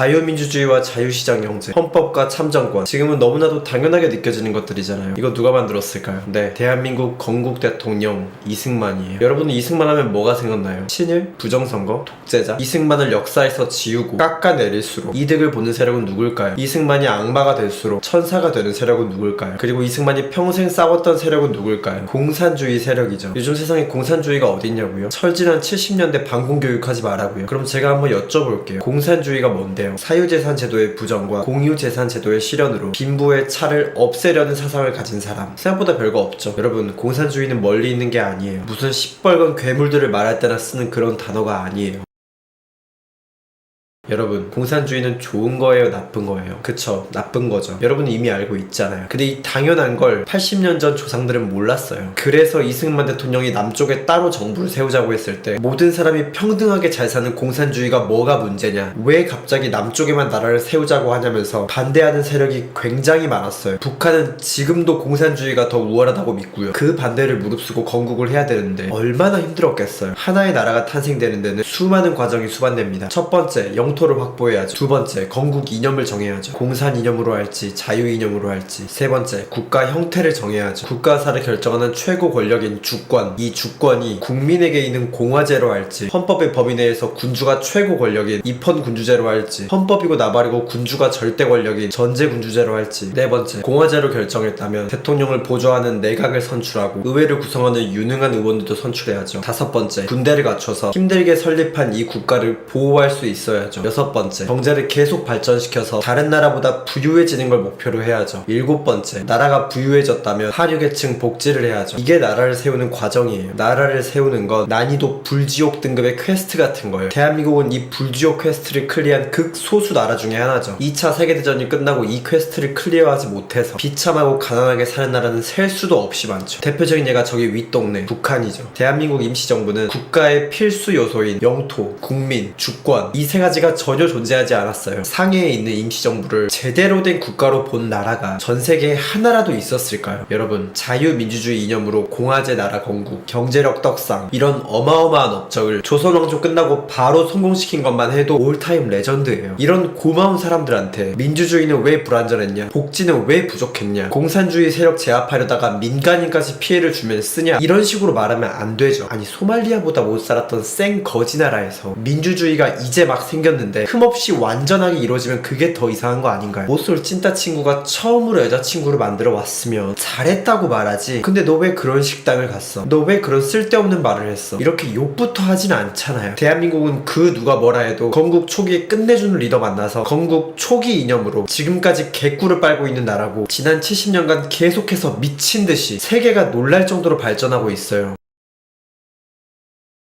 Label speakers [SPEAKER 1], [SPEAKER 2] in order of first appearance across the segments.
[SPEAKER 1] 자유민주주의와 자유시장 경제, 헌법과 참정권, 지금은 너무나도 당연하게 느껴지는 것들이잖아요. 이거 누가 만들었을까요? 네, 대한민국 건국 대통령 이승만이에요. 여러분은 이승만 하면 뭐가 생각나요? 친일? 부정선거? 독재자? 이승만을 역사에서 지우고 깎아내릴수록 이득을 보는 세력은 누굴까요? 이승만이 악마가 될수록 천사가 되는 세력은 누굴까요? 그리고 이승만이 평생 싸웠던 세력은 누굴까요? 공산주의 세력이죠. 요즘 세상에 공산주의가 어딨냐고요? 철진한 70년대 반공교육하지 말라고요. 그럼 제가 한번 여쭤볼게요. 공산주의가 뭔데요? 사유재산 제도의 부정과 공유재산 제도의 실현으로 빈부의 차를 없애려는 사상을 가진 사람. 생각보다 별거 없죠. 여러분, 공산주의는 멀리 있는 게 아니에요. 무슨 시뻘건 괴물들을 말할 때나 쓰는 그런 단어가 아니에요. 여러분, 공산주의는 좋은 거예요? 나쁜 거예요? 그쵸, 나쁜 거죠. 여러분은 이미 알고 있잖아요. 근데 이 당연한 걸 80년 전 조상들은 몰랐어요. 그래서 이승만 대통령이 남쪽에 따로 정부를 세우자고 했을 때 모든 사람이 평등하게 잘 사는 공산주의가 뭐가 문제냐, 왜 갑자기 남쪽에만 나라를 세우자고 하냐면서 반대하는 세력이 굉장히 많았어요. 북한은 지금도 공산주의가 더 우월하다고 믿고요. 그 반대를 무릅쓰고 건국을 해야 되는데 얼마나 힘들었겠어요. 하나의 나라가 탄생되는 데는 수많은 과정이 수반됩니다. 첫 번째, 영토를 확보해야죠. 두 번째, 건국 이념을 정해야죠. 공산 이념으로 할지 자유 이념으로 할지. 세 번째, 국가 형태를 정해야죠. 국가사를 결정하는 최고 권력인 주권, 이 주권이 국민에게 있는 공화제로 할지, 헌법의 범위 내에서 군주가 최고 권력인 입헌군주제로 할지, 헌법이고 나발이고 군주가 절대 권력인 전제군주제로 할지. 네 번째, 공화제로 결정했다면 대통령을 보좌하는 내각을 선출하고 의회를 구성하는 유능한 의원들도 선출해야죠. 다섯 번째, 군대를 갖춰서 힘들게 설립한 이 국가를 보호할 수 있어야죠. 여섯 번째, 경제를 계속 발전시켜서 다른 나라보다 부유해지는 걸 목표로 해야죠. 일곱 번째, 나라가 부유해졌다면 하류계층 복지를 해야죠. 이게 나라를 세우는 과정이에요. 나라를 세우는 건 난이도 불지옥 등급의 퀘스트 같은 거예요. 대한민국은 이 불지옥 퀘스트를 클리어한 극소수 나라 중에 하나죠. 2차 세계대전이 끝나고 이 퀘스트를 클리어하지 못해서 비참하고 가난하게 사는 나라는 셀 수도 없이 많죠. 대표적인 예가 저기 윗동네 북한이죠. 대한민국 임시정부는 국가의 필수 요소인 영토, 국민, 주권, 이 세 가지가 전혀 존재하지 않았어요. 상해에 있는 임시정부를 제대로 된 국가로 본 나라가 전 세계에 하나라도 있었을까요? 여러분, 자유민주주의 이념으로 공화제 나라 건국, 경제력 떡상, 이런 어마어마한 업적을 조선왕조 끝나고 바로 성공시킨 것만 해도 올타임 레전드예요. 이런 고마운 사람들한테 민주주의는 왜 불완전했냐, 복지는 왜 부족했냐, 공산주의 세력 제압하려다가 민간인까지 피해를 주면 쓰냐, 이런 식으로 말하면 안 되죠. 아니, 소말리아보다 못 살았던 생 거지 나라에서 민주주의가 이제 막 생겼는데 흠없이 완전하게 이루어지면 그게 더 이상한 거 아닌가요? 모쏠 찐따 친구가 처음으로 여자친구를 만들어 왔으면 잘했다고 말하지, 근데 너 왜 그런 식당을 갔어? 너 왜 그런 쓸데없는 말을 했어? 이렇게 욕부터 하진 않잖아요. 대한민국은 그 누가 뭐라 해도 건국 초기에 끝내주는 리더 만나서 건국 초기 이념으로 지금까지 개꿀을 빨고 있는 나라고, 지난 70년간 계속해서 미친듯이 세계가 놀랄 정도로 발전하고 있어요.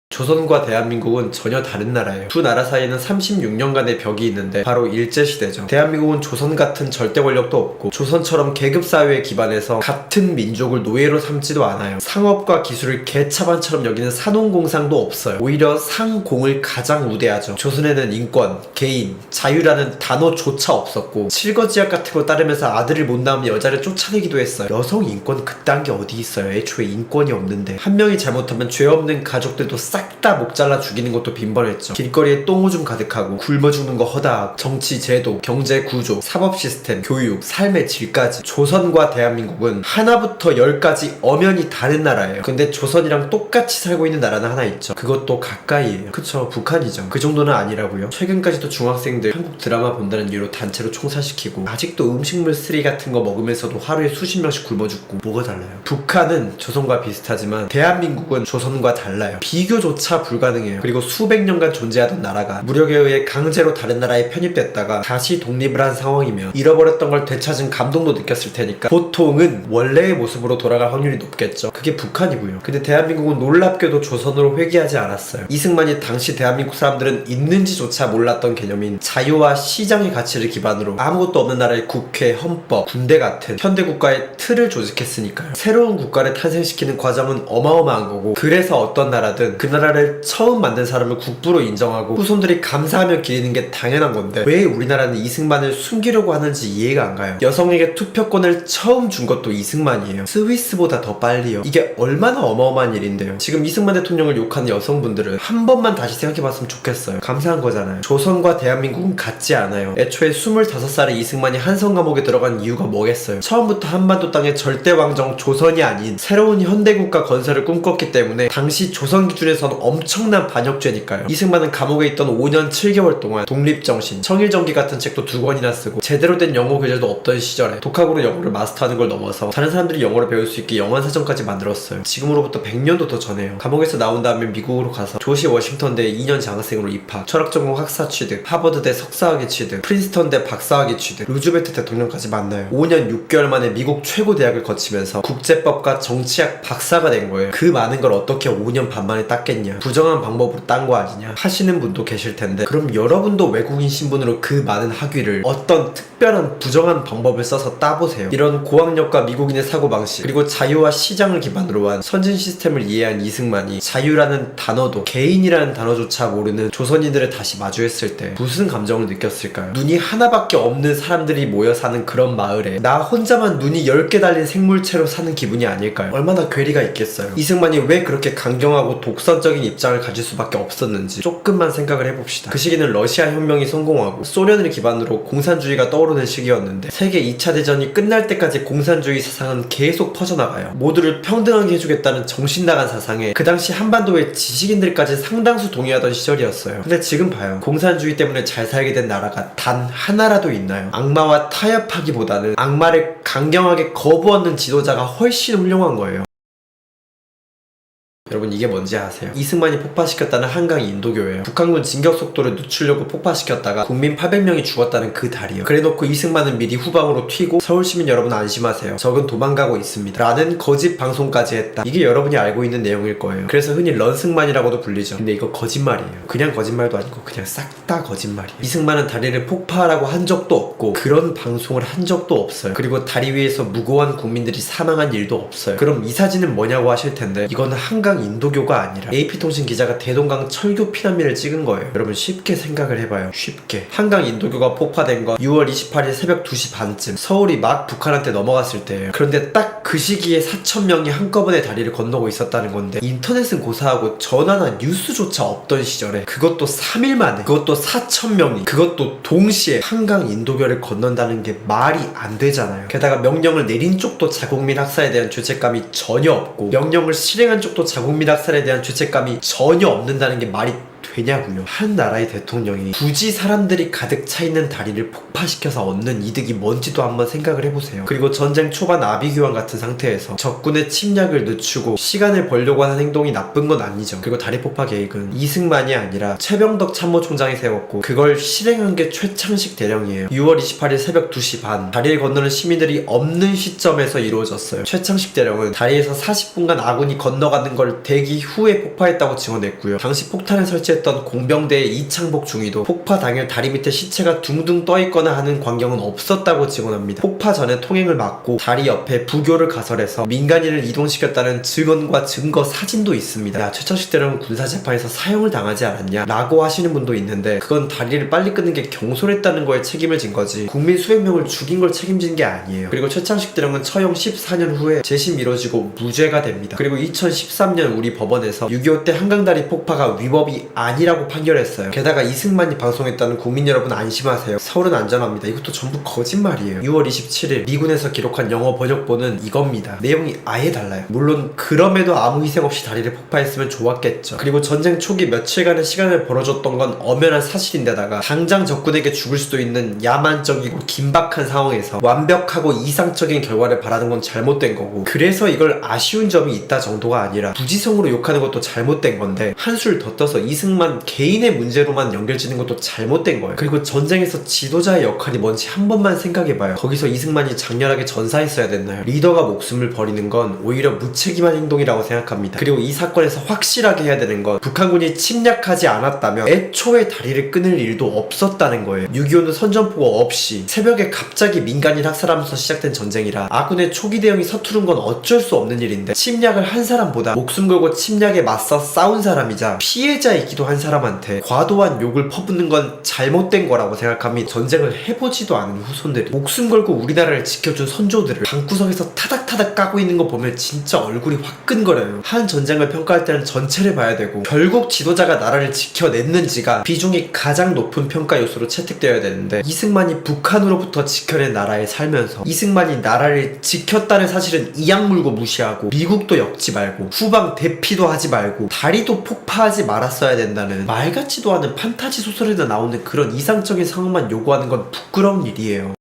[SPEAKER 1] 조선과 대한민국은 전혀 다른 나라예요. 두 나라 사이에는 36년간의 벽이 있는데 바로 일제시대죠. 대한민국은 조선 같은 절대 권력도 없고 조선처럼 계급사회에 기반해서 같은 민족을 노예로 삼지도 않아요. 상업과 기술을 개차반처럼 여기는 산업공상도 없어요. 오히려 상공을 가장 우대하죠. 조선에는 인권, 개인, 자유라는 단어조차 없었고 칠거지약 같은 거 따르면서 아들을 못 낳으면 여자를 쫓아내기도 했어요. 여성 인권 그딴 게 어디 있어요. 애초에 인권이 없는데. 한 명이 잘못하면 죄 없는 가족들도 싹 다 목 잘라 죽이는 것도 빈번했죠. 길거리에 똥오줌 가득하고 굶어 죽는 거 허다하고 정치 제도, 경제 구조, 사법 시스템, 교육, 삶의 질까지 조선과 대한민국은 하나부터 10까지 엄연히 다른 나라예요. 근데 조선이랑 똑같이 살고 있는 나라는 하나 있죠. 그것도 가까이에요. 그쵸, 북한이죠. 그 정도는 아니라고요. 최근까지도 중학생들 한국 드라마 본다는 이유로 단체로 총살시키고 아직도 음식물 쓰레기 같은 거 먹으면서도 하루에 수십 명씩 굶어 죽고. 뭐가 달라요? 북한은 조선과 비슷하지만 대한민국은 조선과 달라요. 비교조차 불가능해요. 그리고 수백 년간 존재하던 나라가 무력에 의해 강제로 다른 나라에 편입됐다가 다시 독립을 한 상황이면 잃어버렸던 걸 되찾은 감동도 느꼈을 테니까 보통은 원래의 모습으로 돌아갈 확률이 높겠죠. 그게 북한이고요. 근데 대한민국은 놀랍게도 조선으로 회귀하지 않았어요. 이승만이 당시 대한민국 사람들은 있는지조차 몰랐던 개념인 자유와 시장의 가치를 기반으로 아무것도 없는 나라의 국회, 헌법, 군대 같은 현대국가의 틀을 조직했으니까요. 새로운 국가를 탄생시키는 과정은 어마어마한 거고, 그래서 어떤 나라든 그 나라 우리나라를 처음 만든 사람을 국부로 인정하고 후손들이 감사하며 기리는 게 당연한 건데 왜 우리나라는 이승만을 숨기려고 하는지 이해가 안 가요. 여성에게 투표권을 처음 준 것도 이승만이에요. 스위스보다 더 빨리요. 이게 얼마나 어마어마한 일인데요. 지금 이승만 대통령을 욕하는 여성분들은 한 번만 다시 생각해봤으면 좋겠어요. 감사한 거잖아요. 조선과 대한민국은 같지 않아요. 애초에 25살에 이승만이 한성 감옥에 들어간 이유가 뭐겠어요. 처음부터 한반도 땅에 절대 왕정 조선이 아닌 새로운 현대국가 건설을 꿈꿨기 때문에 당시 조선 기준에서는 엄청난 반역죄니까요. 이승만은 감옥에 있던 5년 7개월 동안 독립정신, 청일전기 같은 책도 2권이나 쓰고 제대로 된 영어 교재도 없던 시절에 독학으로 영어를 마스터하는 걸 넘어서 다른 사람들이 영어를 배울 수 있게 영어사전까지 만들었어요. 지금으로부터 100년도 더 전에요. 감옥에서 나온 다음에 미국으로 가서 조시 워싱턴대 2년 장학생으로 입학, 철학전공 학사 취득, 하버드대 석사학위 취득, 프린스턴대 박사학위 취득, 루즈벨트 대통령까지 만나요. 5년 6개월 만에 미국 최고 대학을 거치면서 국제법과 정치학 박사가 된 거예요. 그 많은 걸 어떻게 5년 반 만에 땄겠냐. 부정한 방법으로 딴 거 아니냐 하시는 분도 계실 텐데 그럼 여러분도 외국인 신분으로 그 많은 학위를 어떤 특별한 부정한 방법을 써서 따보세요. 이런 고학력과 미국인의 사고방식 그리고 자유와 시장을 기반으로 한 선진 시스템을 이해한 이승만이 자유라는 단어도 개인이라는 단어조차 모르는 조선인들을 다시 마주했을 때 무슨 감정을 느꼈을까요? 눈이 하나밖에 없는 사람들이 모여 사는 그런 마을에 나 혼자만 눈이 10개 달린 생물체로 사는 기분이 아닐까요? 얼마나 괴리가 있겠어요. 이승만이 왜 그렇게 강경하고 독선적인 입장을 가질 수밖에 없었는지 조금만 생각을 해봅시다. 그 시기는 러시아 혁명이 성공하고 소련을 기반으로 공산주의가 떠오르는 시기였는데 세계 2차 대전이 끝날 때까지 공산주의 사상은 계속 퍼져나가요. 모두를 평등하게 해주겠다는 정신나간 사상에 그 당시 한반도의 지식인들까지 상당수 동의하던 시절이었어요. 근데 지금 봐요. 공산주의 때문에 잘 살게 된 나라가 단 하나라도 있나요? 악마와 타협하기보다는 악마를 강경하게 거부하는 지도자가 훨씬 훌륭한 거예요. 여러분 이게 뭔지 아세요? 이승만이 폭파시켰다는 한강 인도교예요. 북한군 진격 속도를 늦추려고 폭파시켰다가 국민 800명이 죽었다는 그 달이요. 그래놓고 이승만은 미리 후방으로 튀고 서울시민 여러분 안심하세요. 적은 도망가고 있습니다. 라는 거짓 방송까지 했다. 이게 여러분이 알고 있는 내용일 거예요. 그래서 흔히 런승만이라고도 불리죠. 근데 이거 거짓말이에요. 그냥 거짓말도 아니고 그냥 싹 다 거짓말이에요. 이승만은 다리를 폭파하라고 한 적도 없고 그런 방송을 한 적도 없어요. 그리고 다리 위에서 무고한 국민들이 사망한 일도 없어요. 그럼 이 사진은 뭐냐고 하실 텐데 이거는 한강 인도교가 아니라 AP통신 기자가 대동강 철교 피난민을 찍은 거예요. 여러분 쉽게 생각을 해봐요. 쉽게. 한강 인도교가 폭파된 건 6월 28일 새벽 2시 반쯤 서울이 막 북한한테 넘어갔을 때예요. 그런데 딱 그 시기에 4,000명이 한꺼번에 다리를 건너고 있었다는 건데 인터넷은 고사하고 전화나 뉴스조차 없던 시절에 그것도 3일 만에 그것도 4,000명이 그것도 동시에 한강 인도교를 건넌다는 게 말이 안 되잖아요. 게다가 명령을 내린 쪽도 자국민 학살에 대한 죄책감이 전혀 없고 명령을 실행한 쪽도 자국민 학살에 대한 죄책감이 전혀 없는다는 게 말이 되냐고요. 한 나라의 대통령이 굳이 사람들이 가득 차 있는 다리를 폭파시켜서 얻는 이득이 뭔지도 한번 생각을 해보세요. 그리고 전쟁 초반 아비규환 같은 상태에서 적군의 침략을 늦추고 시간을 벌려고 하는 행동이 나쁜 건 아니죠. 그리고 다리 폭파 계획은 이승만이 아니라 최병덕 참모총장이 세웠고 그걸 실행한 게 최창식 대령이에요. 6월 28일 새벽 2시 반 다리를 건너는 시민들이 없는 시점에서 이루어졌어요. 최창식 대령은 다리에서 40분간 아군이 건너가는 걸 대기 후에 폭파했다고 증언했고요. 당시 폭탄을 설치했던 공병대의 이창복 중위도 폭파 당일 다리 밑에 시체가 둥둥 떠있거나 하는 광경은 없었다고 증언합니다. 폭파 전에 통행을 막고 다리 옆에 부교를 가설해서 민간인을 이동시켰다는 증언과 증거 사진도 있습니다. 야, 최창식 대령은 군사재판에서 사형을 당하지 않았냐? 라고 하시는 분도 있는데 그건 다리를 빨리 끊는 게 경솔했다는 거에 책임을 진 거지 국민 수백 명을 죽인 걸 책임진 게 아니에요. 그리고 최창식 대령은 처형 14년 후에 재심 미뤄지고 무죄가 됩니다. 그리고 2013년 우리 법원에서 6.25 때 한강다리 폭파가 위법이 아니라고 판결했어요. 게다가 이승만이 방송했다는 국민 여러분 안심하세요. 서울은 안전합니다. 이것도 전부 거짓말이에요. 6월 27일 미군에서 기록한 영어 번역본은 이겁니다. 내용이 아예 달라요. 물론 그럼에도 아무 희생 없이 다리를 폭파했으면 좋았겠죠. 그리고 전쟁 초기 며칠간의 시간을 벌어줬던 건 엄연한 사실인데다가 당장 적군에게 죽을 수도 있는 야만적이고 긴박한 상황에서 완벽하고 이상적인 결과를 바라는 건 잘못된 거고 그래서 이걸 아쉬운 점이 있다 정도가 아니라 부지성으로 욕하는 것도 잘못된 건데 한술 더 떠서 이승만 개인으로만 개인의 문제로만 연결지는 것도 잘못된 거예요. 그리고 전쟁에서 지도자의 역할이 뭔지 한 번만 생각해봐요. 거기서 이승만이 장렬하게 전사했어야 됐나요? 리더가 목숨을 버리는 건 오히려 무책임한 행동이라고 생각합니다. 그리고 이 사건에서 확실하게 해야 되는 건 북한군이 침략하지 않았다면 애초에 다리를 끊을 일도 없었다는 거예요. 6.25는 선전포고 없이 새벽에 갑자기 민간인 학살하면서 시작된 전쟁이라 아군의 초기 대응이 서투른 건 어쩔 수 없는 일인데, 침략을 한 사람보다 목숨 걸고 침략에 맞서 싸운 사람이자 피해자이기도 한 사람한테 과도한 욕을 퍼붓는 건 잘못된 거라고 생각합니다. 전쟁을 해보지도 않은 후손들이 목숨 걸고 우리나라를 지켜준 선조들을 방구석에서 타닥타닥 까고 있는 거 보면 진짜 얼굴이 화끈거려요. 한 전쟁을 평가할 때는 전체를 봐야 되고 결국 지도자가 나라를 지켜냈는지가 비중이 가장 높은 평가 요소로 채택되어야 되는데, 이승만이 북한으로부터 지켜낸 나라에 살면서 이승만이 나라를 지켰다는 사실은 이악 물고 무시하고 미국도 엮지 말고 후방 대피도 하지 말고 다리도 폭파하지 말았어야 된다는 말 같지도 않은 판타지 소설에나 나오는 그런 이상적인 상황만 요구하는 건 부끄러운 일이에요.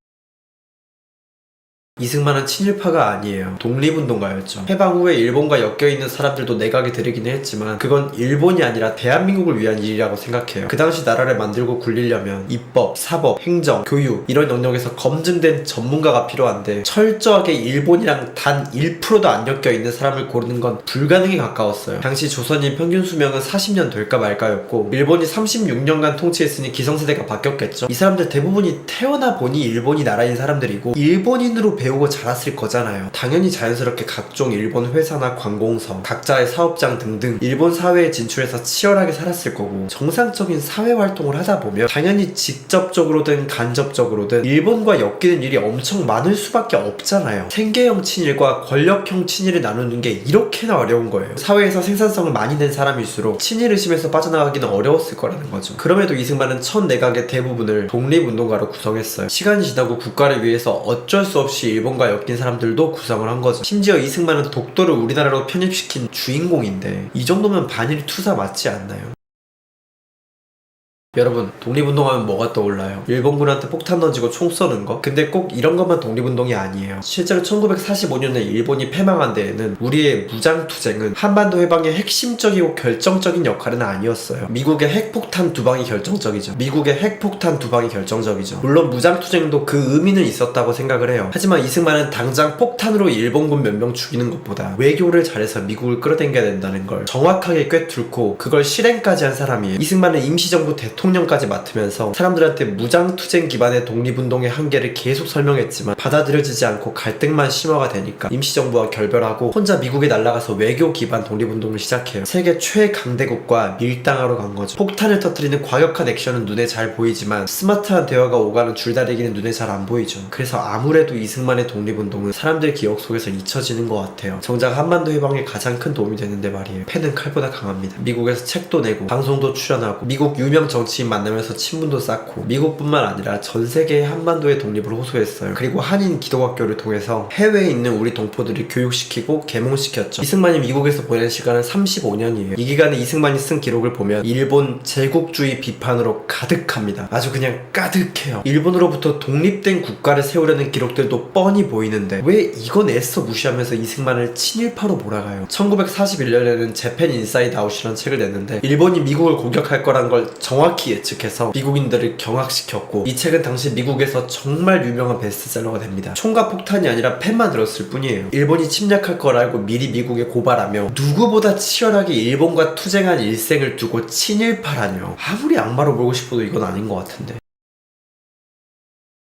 [SPEAKER 1] 이승만은 친일파가 아니에요. 독립운동가였죠. 해방 후에 일본과 엮여있는 사람들도 내각에 들이기는 했지만 그건 일본이 아니라 대한민국을 위한 일이라고 생각해요. 그 당시 나라를 만들고 굴리려면 입법, 사법, 행정, 교육 이런 영역에서 검증된 전문가가 필요한데 철저하게 일본이랑 단 1%도 안 엮여있는 사람을 고르는 건 불가능에 가까웠어요. 당시 조선인 평균 수명은 40년 될까 말까였고 일본이 36년간 통치했으니 기성세대가 바뀌었겠죠. 이 사람들 대부분이 태어나 보니 일본이 나라인 사람들이고 일본인으로 배우고 자랐을 거잖아요. 당연히 자연스럽게 각종 일본 회사나 관공서, 각자의 사업장 등등 일본 사회에 진출해서 치열하게 살았을 거고, 정상적인 사회활동을 하다 보면 당연히 직접적으로든 간접적으로든 일본과 엮이는 일이 엄청 많을 수밖에 없잖아요. 생계형 친일과 권력형 친일을 나누는 게 이렇게나 어려운 거예요. 사회에서 생산성을 많이 낸 사람일수록 친일 의심에서 빠져나가기는 어려웠을 거라는 거죠. 그럼에도 이승만은 첫 내각의 대부분을 독립운동가로 구성했어요. 시간이 지나고 국가를 위해서 어쩔 수 없이 일본과 엮인 사람들도 구성을 한 거죠. 심지어 이승만은 독도를 우리나라로 편입시킨 주인공인데 이 정도면 반일 투사 맞지 않나요? 여러분, 독립운동하면 뭐가 떠올라요? 일본군한테 폭탄 던지고 총 쏘는 거? 근데 꼭 이런 것만 독립운동이 아니에요. 실제로 1945년에 일본이 패망한 데에는 우리의 무장투쟁은 한반도 해방의 핵심적이고 결정적인 역할은 아니었어요. 미국의 핵폭탄 2방이 결정적이죠. 미국의 핵폭탄 2방이 결정적이죠. 물론 무장투쟁도 그 의미는 있었다고 생각을 해요. 하지만 이승만은 당장 폭탄으로 일본군 몇 명 죽이는 것보다 외교를 잘해서 미국을 끌어당겨야 된다는 걸 정확하게 꿰뚫고 그걸 실행까지 한 사람이에요. 이승만은 임시정부 대통령까지 맡으면서 사람들한테 무장투쟁 기반의 독립운동의 한계를 계속 설명했지만 받아들여지지 않고 갈등만 심화가 되니까 임시정부와 결별하고 혼자 미국에 날아가서 외교 기반 독립운동을 시작해요. 세계 최강대국과 밀당하러 간 거죠. 폭탄을 터뜨리는 과격한 액션은 눈에 잘 보이지만 스마트한 대화가 오가는 줄다리기는 눈에 잘 안 보이죠. 그래서 아무래도 이승만의 독립운동은 사람들 기억 속에서 잊혀지는 것 같아요. 정작 한반도 해방에 가장 큰 도움이 되는데 말이에요. 펜은 칼보다 강합니다. 미국에서 책도 내고 방송도 출연하고 미국 유명 정치인 만나면서 친분도 쌓고 미국뿐만 아니라 전 세계의 한반도의 독립을 호소했어요. 그리고 한인 기독학교를 통해서 해외에 있는 우리 동포들을 교육시키고 계몽시켰죠. 이승만이 미국에서 보낸 시간은 35년이에요. 이 기간에 이승만이 쓴 기록을 보면 일본 제국주의 비판으로 가득합니다. 아주 그냥 가득해요. 일본으로부터 독립된 국가를 세우려는 기록들도 뻔히 보이는데 왜 이건 애써 무시하면서 이승만을 친일파로 몰아가요. 1941년에는 재팬 인사이드 아웃이라는 책을 냈는데 일본이 미국을 공격할 거란 걸 정확히 예측해서 미국인들을 경악시켰고, 이 책은 당시 미국에서 정말 유명한 베스트셀러가 됩니다. 총과 폭탄이 아니라 펜만 들었을 뿐이에요. 일본이 침략할 걸 알고 미리 미국에 고발하며 누구보다 치열하게 일본과 투쟁한 일생을 두고 친일파라뇨. 아무리 악마로 보고 싶어도 이건 아닌 것 같은데.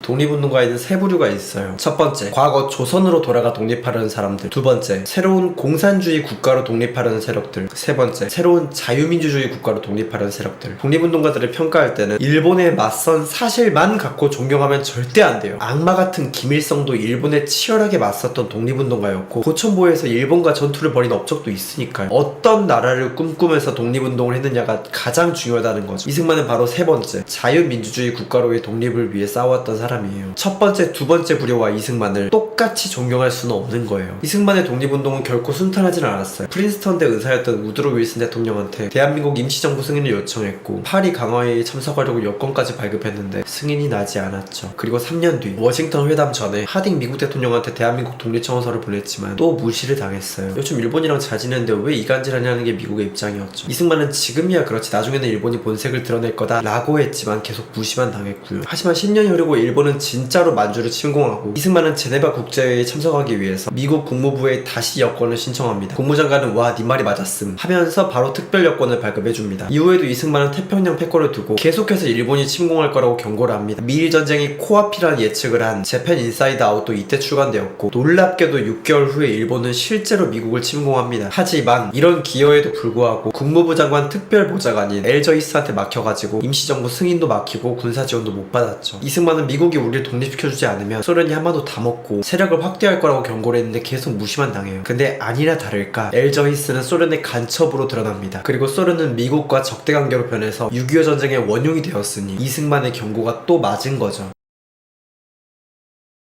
[SPEAKER 1] 독립운동가에는 세 부류가 있어요. 첫 번째, 과거 조선으로 돌아가 독립하려는 사람들. 두 번째, 새로운 공산주의 국가로 독립하려는 세력들. 세 번째, 새로운 자유민주주의 국가로 독립하려는 세력들. 독립운동가들을 평가할 때는 일본에 맞선 사실만 갖고 존경하면 절대 안 돼요. 악마 같은 김일성도 일본에 치열하게 맞섰던 독립운동가였고 고천보에서 일본과 전투를 벌인 업적도 있으니까요. 어떤 나라를 꿈꾸면서 독립운동을 했느냐가 가장 중요하다는 거죠. 이승만은 바로 세 번째, 자유민주주의 국가로의 독립을 위해 싸웠던 사람 사람이에요. 첫 번째, 두 번째 부려와 이승만을 똑같이 존경할 수는 없는 거예요. 이승만의 독립운동은 결코 순탄하진 않았어요. 프린스턴대 의사였던 우드로 윌슨 대통령한테 대한민국 임시정부 승인을 요청했고 파리 강화회의에 참석하려고 여권까지 발급했는데 승인이 나지 않았죠. 그리고 3년 뒤 워싱턴 회담 전에 하딩 미국 대통령한테 대한민국 독립청원서를 보냈지만 또 무시를 당했어요. 요즘 일본이랑 잘 지내는데 왜 이간질하냐는 게 미국의 입장이었죠. 이승만은 지금이야 그렇지 나중에는 일본이 본색을 드러낼 거다 라고 했지만 계속 무시만 당했고요. 하지만 10년이 흐르고 일본은 진짜로 만주를 침공하고 이승만은 제네바 국제회의에 참석하기 위해서 미국 국무부에 다시 여권을 신청합니다. 국무장관은 와 네 말이 맞았음 하면서 바로 특별 여권을 발급해줍니다. 이후에도 이승만은 태평양 패권을 두고 계속해서 일본이 침공할 거라고 경고를 합니다. 미일 전쟁이 코앞이라는 예측을 한 재팬 인사이드 아웃도 이때 출간되었고 놀랍게도 6개월 후에 일본은 실제로 미국을 침공합니다. 하지만 이런 기여에도 불구하고 국무부 장관 특별보좌관인 엘저히스한테 막혀가지고 임시정부 승인도 막히고 군사지원도 못 받았죠. 이승만은 미국이 우리를 독립시켜주지 않으면 소련이 한반도 다 먹고 세력을 확대할 거라고 경고를 했는데 계속 무시만 당해요. 근데 아니나 다를까 엘저히스는 소련의 간첩으로 드러납니다. 그리고 소련은 미국과 적대관계로 변해서 6.25 전쟁의 원흉이 되었으니 이승만의 경고가 또 맞은 거죠.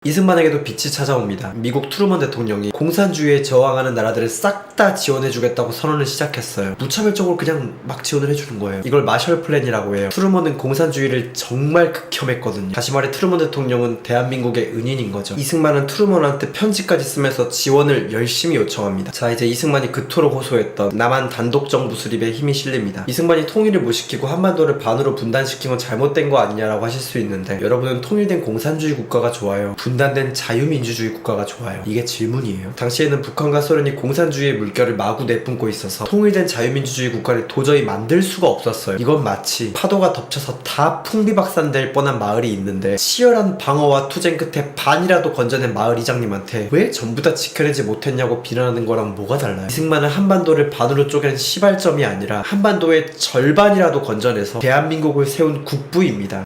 [SPEAKER 1] 이승만에게도 빛이 찾아옵니다. 미국 트루먼 대통령이 공산주의에 저항하는 나라들을 싹 다 지원해주겠다고 선언을 시작했어요. 무차별적으로 그냥 막 지원을 해주는 거예요. 이걸 마셜 플랜이라고 해요. 트루먼은 공산주의를 정말 극혐했거든요. 다시 말해 트루먼 대통령은 대한민국의 은인인 거죠. 이승만은 트루먼한테 편지까지 쓰면서 지원을 열심히 요청합니다. 자, 이제 이승만이 그토록 호소했던 남한 단독정부 수립에 힘이 실립니다. 이승만이 통일을 못 시키고 한반도를 반으로 분단시킨 건 잘못된 거 아니냐라고 하실 수 있는데 여러분은 통일된 공산주의 국가가 좋아요? 분단된 자유민주주의 국가가 좋아요? 이게 질문이에요. 당시에는 북한과 소련이 공산주의의 물결을 마구 내뿜고 있어서 통일된 자유민주주의 국가를 도저히 만들 수가 없었어요. 이건 마치 파도가 덮쳐서 다 풍비박산될 뻔한 마을이 있는데 치열한 방어와 투쟁 끝에 반이라도 건져낸 마을 이장님한테 왜 전부 다 지켜내지 못했냐고 비난하는 거랑 뭐가 달라요? 이승만은 한반도를 반으로 쪼갠 시발점이 아니라 한반도의 절반이라도 건져내서 대한민국을 세운 국부입니다.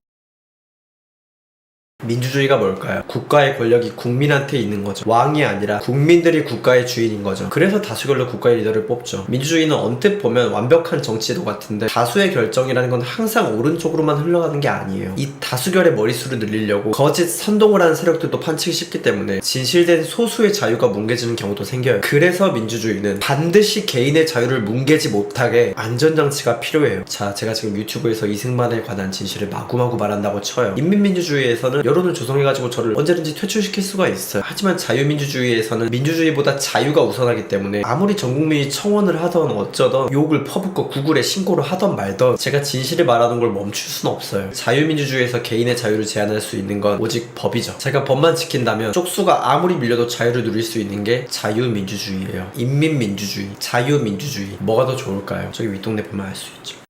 [SPEAKER 1] 민주주의가 뭘까요? 국가의 권력이 국민한테 있는 거죠. 왕이 아니라 국민들이 국가의 주인인 거죠. 그래서 다수결로 국가의 리더를 뽑죠. 민주주의는 언뜻 보면 완벽한 정치제도 같은데 다수의 결정이라는 건 항상 오른쪽으로만 흘러가는 게 아니에요. 이 다수결의 머릿수를 늘리려고 거짓 선동을 하는 세력들도 판치기 쉽기 때문에 진실된 소수의 자유가 뭉개지는 경우도 생겨요. 그래서 민주주의는 반드시 개인의 자유를 뭉개지 못하게 안전장치가 필요해요. 자, 제가 지금 유튜브에서 이승만에 관한 진실을 마구마구 말한다고 쳐요. 인민민주주의에서는 여론을 조성해가지고 저를 언제든지 퇴출시킬 수가 있어요. 하지만 자유민주주의에서는 민주주의보다 자유가 우선하기 때문에 아무리 전국민이 청원을 하던 어쩌던 욕을 퍼붓고 구글에 신고를 하던 말던 제가 진실을 말하는 걸 멈출 수는 없어요. 자유민주주의에서 개인의 자유를 제한할 수 있는 건 오직 법이죠. 제가 법만 지킨다면 쪽수가 아무리 밀려도 자유를 누릴 수 있는 게 자유민주주의예요. 인민민주주의, 자유민주주의 뭐가 더 좋을까요? 저기 윗동네 보면 알 수 있죠.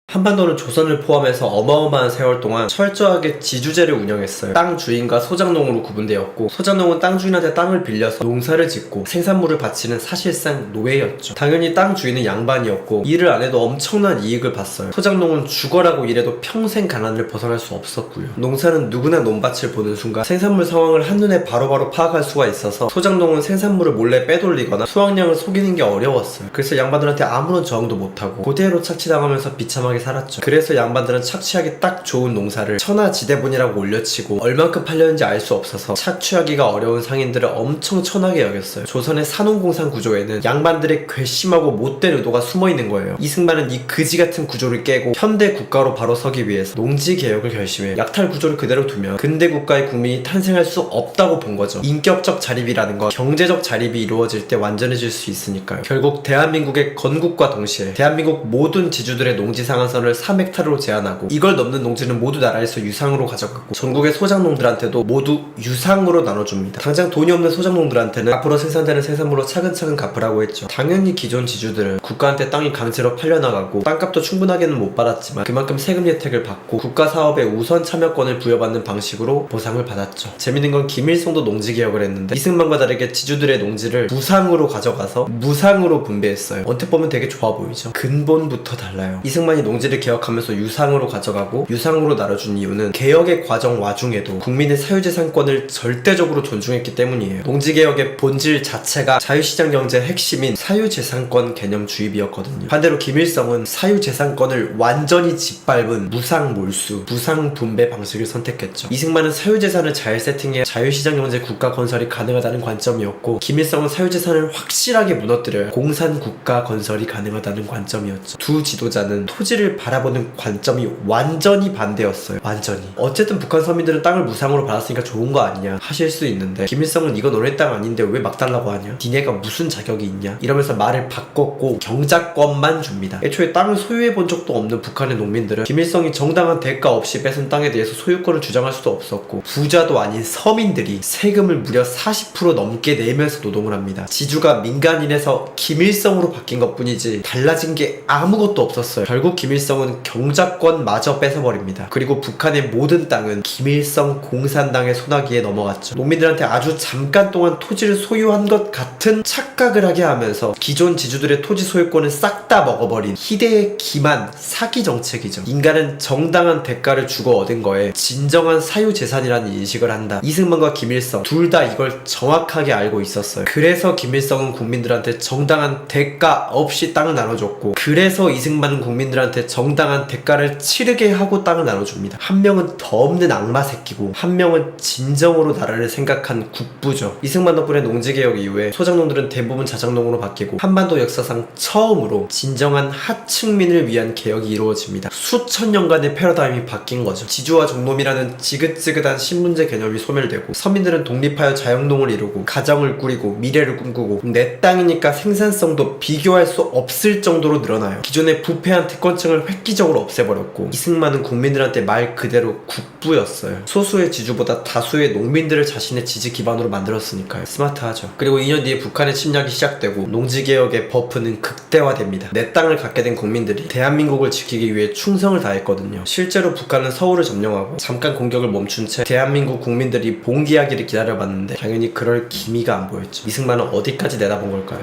[SPEAKER 1] 한반도는 조선을 포함해서 어마어마한 세월 동안 철저하게 지주제를 운영했어요. 땅 주인과 소장농으로 구분되었고 소장농은 땅 주인한테 땅을 빌려서 농사를 짓고 생산물을 바치는 사실상 노예였죠. 당연히 땅 주인은 양반이었고 일을 안 해도 엄청난 이익을 봤어요. 소장농은 죽어라고 일해도 평생 가난을 벗어날 수 없었고요. 농사는 누구나 논밭을 보는 순간 생산물 상황을 한눈에 바로바로 파악할 수가 있어서 소장농은 생산물을 몰래 빼돌리거나 수확량을 속이는 게 어려웠어요. 그래서 양반들한테 아무런 저항도 못하고 그대로 착취당하면서 비참하게 살았죠. 그래서 양반들은 착취하기 딱 좋은 농사를 천하지대본이라고 올려치고 얼만큼 팔렸는지 알 수 없어서 착취하기가 어려운 상인들을 엄청 천하게 여겼어요. 조선의 산업공산 구조에는 양반들의 괘씸하고 못된 의도가 숨어있는 거예요. 이승만은 이 그지같은 구조를 깨고 현대 국가로 바로 서기 위해서 농지개혁을 결심해 약탈 구조를 그대로 두면 근대 국가의 국민이 탄생할 수 없다고 본 거죠. 인격적 자립이라는 건 경제적 자립이 이루어질 때 완전해질 수 있으니까요. 결국 대한민국의 건국과 동시에 대한민국 모든 지주들의 농지 상한선을 3헥타르로 제한하고 이걸 넘는 농지는 모두 나라에서 유상으로 가져가고 전국의 소장농들한테도 모두 유상으로 나눠줍니다. 당장 돈이 없는 소장농들한테는 앞으로 생산되는 생산물로 차근차근 갚으라고 했죠. 당연히 기존 지주들은 국가한테 땅이 강제로 팔려나가고 땅값도 충분하게는 못 받았지만 그만큼 세금 혜택을 받고 국가 사업에 우선 참여권을 부여받는 방식으로 보상을 받았죠. 재밌는 건 김일성도 농지개혁을 했는데 이승만과 다르게 지주들의 농지를 무상으로 가져가서 무상으로 분배했어요. 언뜻 보면 되게 좋아 보이죠. 근본부터 달라요. 이승만이 농지 농지를 개혁하면서 유상으로 가져가고 유상으로 나눠준 이유는 개혁의 과정 와중에도 국민의 사유재산권을 절대적으로 존중했기 때문이에요. 농지개혁의 본질 자체가 자유시장 경제의 핵심인 사유재산권 개념 주입이었거든요. 반대로 김일성은 사유재산권을 완전히 짓밟은 무상몰수, 무상분배 방식을 선택했죠. 이승만은 사유재산을 잘 세팅해 자유시장 경제 국가 건설이 가능하다는 관점이었고, 김일성은 사유재산을 확실하게 무너뜨려야 공산국가 건설이 가능하다는 관점이었죠. 두 지도자는 토지를 바라보는 관점이 완전히 반대였어요. 완전히. 어쨌든 북한 서민들은 땅을 무상으로 받았으니까 좋은 거 아니냐 하실 수 있는데, 김일성은 이거 너네 땅 아닌데 왜 막 달라고 하냐? 니네가 무슨 자격이 있냐? 이러면서 말을 바꿨고 경작권만 줍니다. 애초에 땅을 소유해본 적도 없는 북한의 농민들은 김일성이 정당한 대가 없이 뺏은 땅에 대해서 소유권을 주장할 수도 없었고, 부자도 아닌 서민들이 세금을 무려 40% 넘게 내면서 노동을 합니다. 지주가 민간인에서 김일성으로 바뀐 것 뿐이지 달라진 게 아무것도 없었어요. 결국 김일성은 경작권마저 뺏어버립니다. 그리고 북한의 모든 땅은 김일성 공산당의 손아귀에 넘어갔죠. 농민들한테 아주 잠깐 동안 토지를 소유한 것 같은 착각을 하게 하면서 기존 지주들의 토지 소유권을 싹 다 먹어버린 희대의 기만 사기 정책이죠. 인간은 정당한 대가를 주고 얻은 거에 진정한 사유재산이라는 인식을 한다. 이승만과 김일성 둘 다 이걸 정확하게 알고 있었어요. 그래서 김일성은 국민들한테 정당한 대가 없이 땅을 나눠줬고, 그래서 이승만은 국민들한테 정당한 대가를 치르게 하고 땅을 나눠줍니다. 한 명은 더 없는 악마 새끼고 한 명은 진정으로 나라를 생각한 국부죠. 이승만 덕분에 농지개혁 이후에 소작농들은 대부분 자작농으로 바뀌고, 한반도 역사상 처음으로 진정한 하층민을 위한 개혁이 이루어집니다. 수천 년간의 패러다임이 바뀐 거죠. 지주와 종놈이라는 지긋지긋한 신분제 개념이 소멸되고, 서민들은 독립하여 자영농을 이루고 가정을 꾸리고 미래를 꿈꾸고, 내 땅이니까 생산성도 비교할 수 없을 정도로 늘어나요. 기존의 부패한 특권층을 획기적으로 없애버렸고, 이승만은 국민들한테 말 그대로 국부였어요. 소수의 지주보다 다수의 농민들을 자신의 지지 기반으로 만들었으니까요. 스마트하죠. 그리고 2년 뒤에 북한의 침략이 시작되고 농지개혁의 버프는 극대화됩니다. 내 땅을 갖게 된 국민들이 대한민국을 지키기 위해 충성을 다했거든요. 실제로 북한은 서울을 점령하고 잠깐 공격을 멈춘 채 대한민국 국민들이 봉기하기를 기다려봤는데 당연히 그럴 기미가 안 보였죠. 이승만은 어디까지 내다본 걸까요?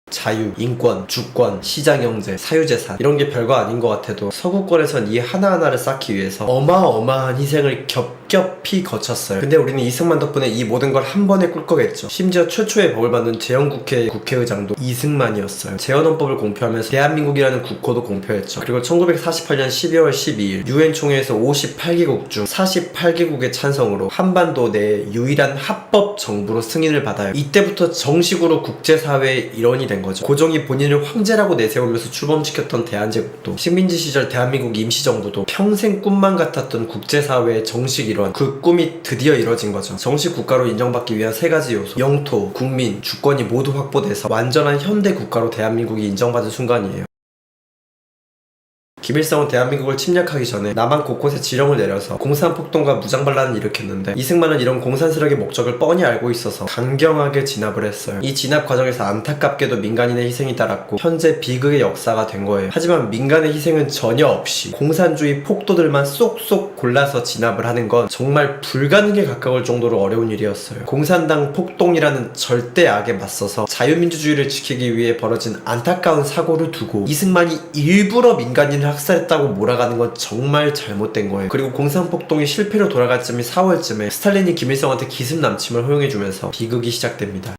[SPEAKER 1] 자유, 인권, 주권, 시장경제, 사유재산, 이런 게 별거 아닌 것 같아도 서구권에선 이 하나하나를 쌓기 위해서 어마어마한 희생을 겹겹이 거쳤어요. 근데 우리는 이승만 덕분에 이 모든 걸 한 번에 꿀꺽했죠. 심지어 최초의 법을 만든 재헌국회 국회의장도 이승만이었어요. 재헌헌법을 공표하면서 대한민국이라는 국호도 공표했죠. 그리고 1948년 12월 12일 유엔 총회에서 58개국 중 48개국의 찬성으로 한반도 내 유일한 합법 정부로 승인을 받아요. 이때부터 정식으로 국제사회의 일원이 된 거죠. 고종이 본인을 황제라고 내세우면서 출범시켰던 대한제국도, 식민지 시절 대한민국 임시정부도 평생 꿈만 같았던 국제사회의 정식 일원, 그 꿈이 드디어 이뤄진 거죠. 정식 국가로 인정받기 위한 세 가지 요소, 영토, 국민, 주권이 모두 확보돼서 완전한 현대 국가로 대한민국이 인정받은 순간이에요. 김일성은 대한민국을 침략하기 전에 남한 곳곳에 지령을 내려서 공산폭동과 무장반란을 일으켰는데, 이승만은 이런 공산스러의 목적을 뻔히 알고 있어서 강경하게 진압을 했어요. 이 진압 과정에서 안타깝게도 민간인의 희생이 따랐고 현재 비극의 역사가 된 거예요. 하지만 민간의 희생은 전혀 없이 공산주의 폭도들만 쏙쏙 골라서 진압을 하는 건 정말 불가능에 가까울 정도로 어려운 일이었어요. 공산당 폭동이라는 절대 악에 맞서서 자유민주주의를 지키기 위해 벌어진 안타까운 사고를 두고 이승만이 일부러 민간인을 학살했다고 몰아가는 건 정말 잘못된 거예요. 그리고 공산폭동이 실패로 돌아갈 쯤인 4월쯤에 스탈린이 김일성한테 기습남침을 허용해주면서 비극이 시작됩니다.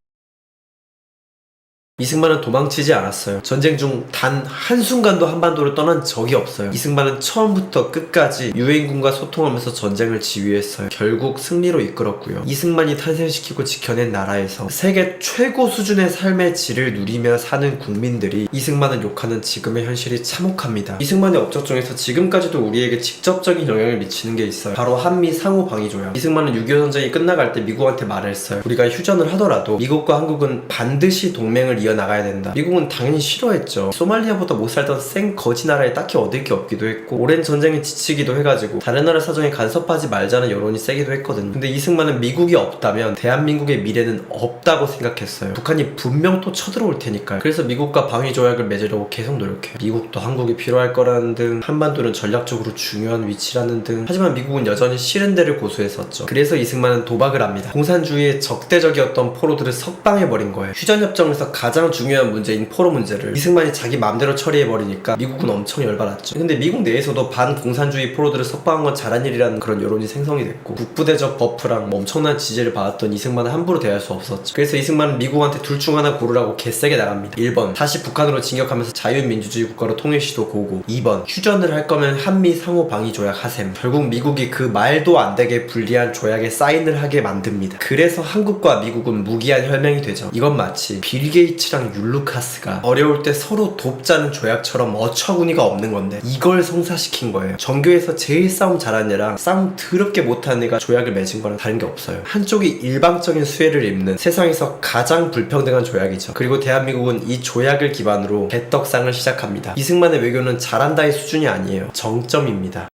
[SPEAKER 1] 이승만은 도망치지 않았어요. 전쟁 중 단 한순간도 한반도를 떠난 적이 없어요. 이승만은 처음부터 끝까지 유엔군과 소통하면서 전쟁을 지휘했어요. 결국 승리로 이끌었고요. 이승만이 탄생시키고 지켜낸 나라에서 세계 최고 수준의 삶의 질을 누리며 사는 국민들이 이승만을 욕하는 지금의 현실이 참혹합니다. 이승만의 업적 중에서 지금까지도 우리에게 직접적인 영향을 미치는 게 있어요. 바로 한미 상호 방위 조약. 이승만은 6.25 전쟁이 끝나갈 때 미국한테 말했어요. 우리가 휴전을 하더라도 미국과 한국은 반드시 동맹을 이어나가야 된다. 미국은 당연히 싫어했죠. 소말리아보다 못 살던 생 거지 나라에 딱히 얻을 게 없기도 했고 오랜 전쟁에 지치기도 해가지고 다른 나라 사정에 간섭하지 말자는 여론이 세기도 했거든요. 근데 이승만은 미국이 없다면 대한민국의 미래는 없다고 생각했어요. 북한이 분명 또 쳐들어올 테니까요. 그래서 미국과 방위 조약을 맺으려고 계속 노력해요. 미국도 한국이 필요할 거라는 등, 한반도는 전략적으로 중요한 위치라는 등. 하지만 미국은 여전히 싫은 데를 고수했었죠. 그래서 이승만은 도박을 합니다. 공산주의에 적대적이었던 포로들을 석방해버린 거예요. 휴전협정에서 가장 가장 중요한 문제인 포로 문제를 이승만이 자기 마음대로 처리해버리니까 미국은 엄청 열받았죠. 근데 미국 내에서도 반공산주의 포로들을 석방한 건 잘한 일이라는 그런 여론이 생성이 됐고 국부대적 버프랑 뭐 엄청난 지지를 받았던 이승만은 함부로 대할 수 없었죠. 그래서 이승만은 미국한테 둘 중 하나 고르라고 개세게 나갑니다. 1번 다시 북한으로 진격하면서 자유민주주의 국가로 통일 시도 고고. 2번 휴전을 할 거면 한미 상호 방위 조약 하셈. 결국 미국이 그 말도 안 되게 불리한 조약에 사인을 하게 만듭니다. 그래서 한국과 미국은 무기한 혈맹이 되죠. 이건 마치 빌 게이츠랑 율루카스가 어려울 때 서로 돕자는 조약처럼 어처구니가 없는 건데 이걸 성사시킨 거예요. 전교에서 제일 싸움 잘하는 애랑 싸움 더럽게 못하는 애가 조약을 맺은 거랑 다른 게 없어요. 한쪽이 일방적인 수혜를 입는 세상에서 가장 불평등한 조약이죠. 그리고 대한민국은 이 조약을 기반으로 개떡상을 시작합니다. 이승만의 외교는 잘한다의 수준이 아니에요. 정점입니다.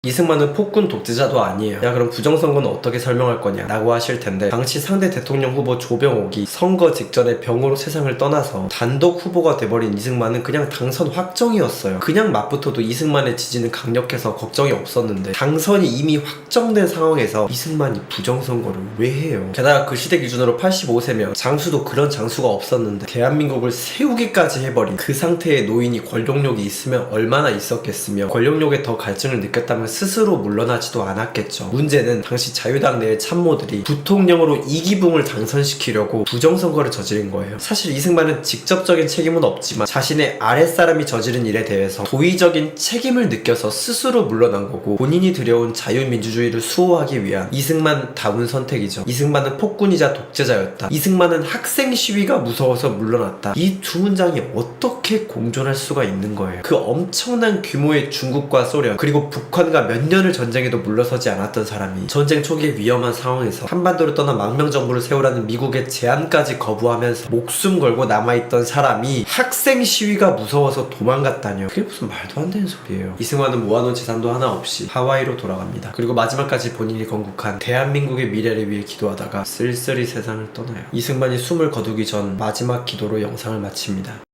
[SPEAKER 1] 이승만은 폭군 독재자도 아니에요. 야 그럼 부정선거는 어떻게 설명할 거냐 라고 하실 텐데 당시 상대 대통령 후보 조병옥이 선거 직전에 병으로 세상을 떠나서 단독 후보가 돼버린 이승만은 그냥 당선 확정이었어요. 그냥 맞붙어도 이승만의 지지는 강력해서 걱정이 없었는데 당선이 이미 확정된 상황에서 이승만이 부정선거를 왜 해요? 게다가 그 시대 기준으로 85세면 장수도 그런 장수가 없었는데 대한민국을 세우기까지 해버린 그 상태의 노인이 권력욕이 있으면 얼마나 있었겠으며 권력욕에 더 갈증을 느꼈다면 스스로 물러나지도 않았겠죠. 문제는 당시 자유당 내의 참모들이 부통령으로 이기붕을 당선시키려고 부정선거를 저지른 거예요. 사실 이승만은 직접적인 책임은 없지만 자신의 아랫사람이 저지른 일에 대해서 도의적인 책임을 느껴서 스스로 물러난 거고 본인이 들여온 자유민주주의를 수호하기 위한 이승만다운 선택이죠. 이승만은 폭군이자 독재자였다. 이승만은 학생 시위가 무서워서 물러났다. 이 두 문장이 어떻게 공존할 수가 있는 거예요. 그 엄청난 규모의 중국과 소련 그리고 북한과 몇 년을 전쟁에도 물러서지 않았던 사람이 전쟁 초기의 위험한 상황에서 한반도를 떠나 망명정부를 세우라는 미국의 제안까지 거부하면서 목숨 걸고 남아있던 사람이 학생 시위가 무서워서 도망갔다뇨. 그게 무슨 말도 안 되는 소리예요. 이승만은 모아놓은 재산도 하나 없이 하와이로 돌아갑니다. 그리고 마지막까지 본인이 건국한 대한민국의 미래를 위해 기도하다가 쓸쓸히 세상을 떠나요. 이승만이 숨을 거두기 전 마지막 기도로 영상을 마칩니다.